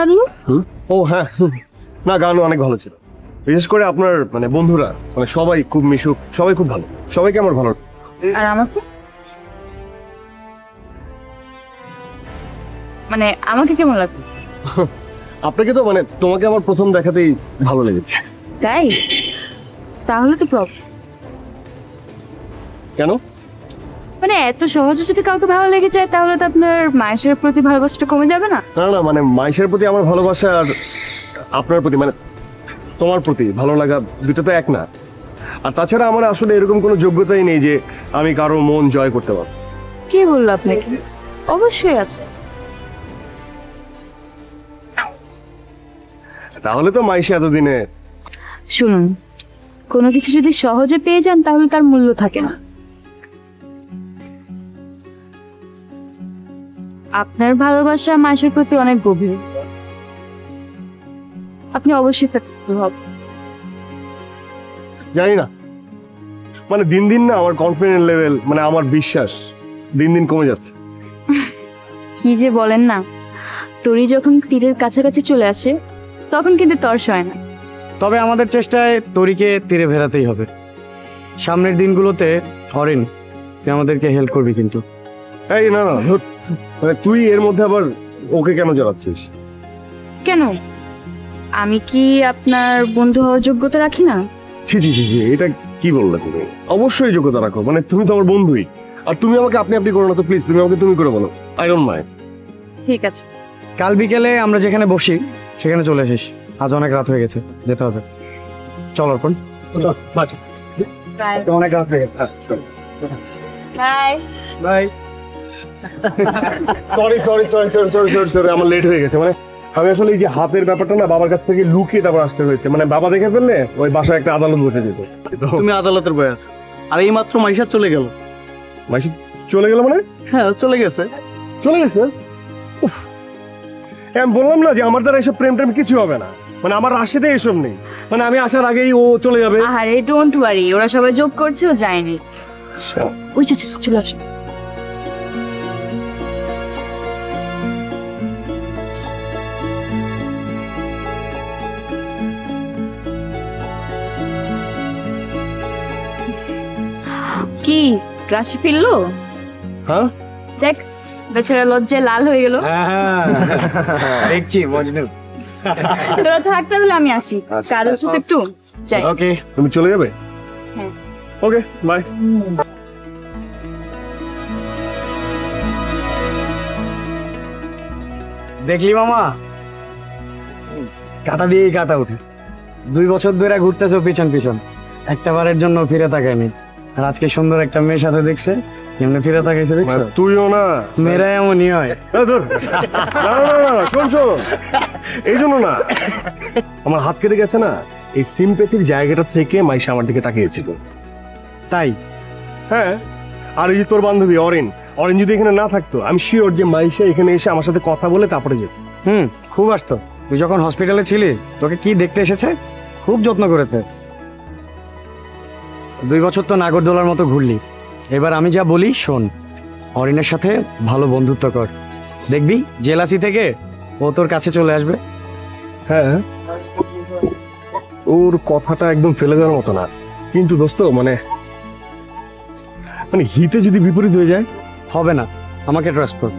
লাগলো? ও হ্যাঁ, না গান অনেক ভালো ছিল। বিশেষ করে আপনার মানে বন্ধুরা মানে সবাই খুব মিশুক, সবাই খুব ভালো, সবাইকে আমার ভালো। আর আমাকে মানে আমাকে কেমন লাগলো? আপনাকে তো মানে তোমাকে আমার প্রথম দেখাতেই ভালো লেগেছে। তাই? তাহলে তো প্রবলেম। কেন? মানে এত সহজে যদি কাউকে ভালো লেগে যায় তাহলে তো আপনার মায়ের প্রতি ভালোবাসাটা কমে যাবে না? না না, মানে মাইশের প্রতি আমার ভালোবাসা আর আপনার প্রতি মানে তোমার প্রতি ভালো লাগা দুটো তো এক না। আর তাছাড়া আমার আসলে এরকম কোনো যোগ্যতাই নেই যে আমি কারো মন জয় করতে পারবো। কে বললো আপনাকে? অবশ্যই আছে। তাহলে তো মাইশা এতদিনে। শুনুন, কোনো কিছু যদি সহজে পেয়ে যান তাহলে তার মূল্য থাকে না। আপনার ভালোবাসা মায়ের প্রতি অনেক গভীর, আপনি অবশ্যই সাকসেসফুল হবেন। জানি না, মানে দিন দিন না আমার কনফিডেন্স লেভেল মানে আমার বিশ্বাস দিন দিন কমে যাচ্ছে। কি যে বলেন না, তরি যখন তীরের কাছাকাছি চলে আসে তখন কিন্তু তর্স হয় না। তবে আমাদের চেষ্টায় তরিকে তীরে ফেরাতেই হবে। সামনের দিনগুলোতে অরিন তুই আমাদেরকে হেল্প করবি কিন্তু। এই না না ধুর, মানে তুই এর মধ্যে আবার ওকে কেন জ্বালাচ্ছিস? কেন, আমি কি আপনার বন্ধু হওয়ার যোগ্যতা রাখি না? ছি ছি ছি ছি, এটা কি বললে তুমি? অবশ্যই যোগ্যতা রাখো, মানে তুমি তো আমার বন্ধুই। আর তুমি আমাকে আপনি আপনি করো না তো, প্লিজ তুমি আমাকে তুমি করে বলো, আই ডোন্ট মাইন্ড। ঠিক আছে, কাল বিকেলে আমরা যেখানে বসি সেখানে চলে আসিস। আজ অনেক রাত হয়ে গেছে, যেতে হবে। চল অর্পণ, অনেক রাত হয়ে গেছে। Bye bye. Sorry sorry sorry sorry sorry sorry sorry, আমার লেট হয়ে গেছে। মানে আমি আসলে এই যে হাতের ব্যাপারটা না বাবার কাছ থেকে লুকিয়ে তারপর আসতে হয়েছে। মানে বাবা দেখে ফেললে ওই বাসায় একটা আদালত বসে যেত। তুমি আদালতের বয়ে আছো, আর এই মাত্র মাইশা চলে গেল। মাসি চলে গেল মানে? হ্যাঁ চলে গেছে। চলে গেছে? উফ, আমি বললাম না যে আমার দ্বারা এসব প্রেম টেম কিছু হবে না। মানে আমার রাশিতে এসব নেই, মানে আমি আসার আগেই ও চলে যাবে। আরে ডোন্ট ওয়ারি, ওরা সবাই যোগ করছে, ও যায়নি। ওই যে চলে আসো। কি রাশি ফিরলো? হ্যাঁ দেখ, বেচারা লজ্জায় লাল হয়ে গেল। দেখছি মজনু। তোরা থাক তাহলে, আমি আসি, কারোর সাথে একটু যাই। ওকে, তুমি চলে যাবে? হ্যাঁ। Okay bye. দেখলি মামা, কাটা দিয়েই কাটা উঠে। 2 বছর ধরে ঘুরতেছো পিছন পিছন, একটা বারের জন্য ফিরে তাকায়নি। আর আজকে সুন্দর একটা মেয়ের সাথে দেখছে, এমনি ফিরে তাকাইছে। দেখছো, তুইও না, মেয়েরা এমনই হয়। ধর না না না না, শোন শোন, এই জন্য না আমার হাত কেটে গেছে না, এই সিম্প্যাথির জায়গাটা থেকে মাইশা আমার দিকে তাকিয়েছিল। তাই? হ্যাঁ, আর এই যে তোর বান্ধবী অরিন, অরিন যদি এখানে না থাকতো আমি শিওর যে মাইশা এখানে এসে আমার সাথে কথা বলে তারপরে যেত। খুব আসতো। তুই যখন হসপিটালে ছিলি তোকে কি দেখতে এসেছে, খুব যত্ন করেছে। 2 বছর তো নাগরদোলার মতো ঘুরলি, এবার আমি যা বলি শোন। অরিনের সাথে ভালো বন্ধুত্ব কর, দেখবি জেলাসি থেকে ও তোর কাছে চলে আসবে। হ্যাঁ, ওর কথাটা একদম ফেলে দেওয়ার মতো না, কিন্তু দোস্ত মানে মানে হিতে যদি বিপরীত হয়ে যায়। হবে না, আমাকে ট্রাস্ট কর।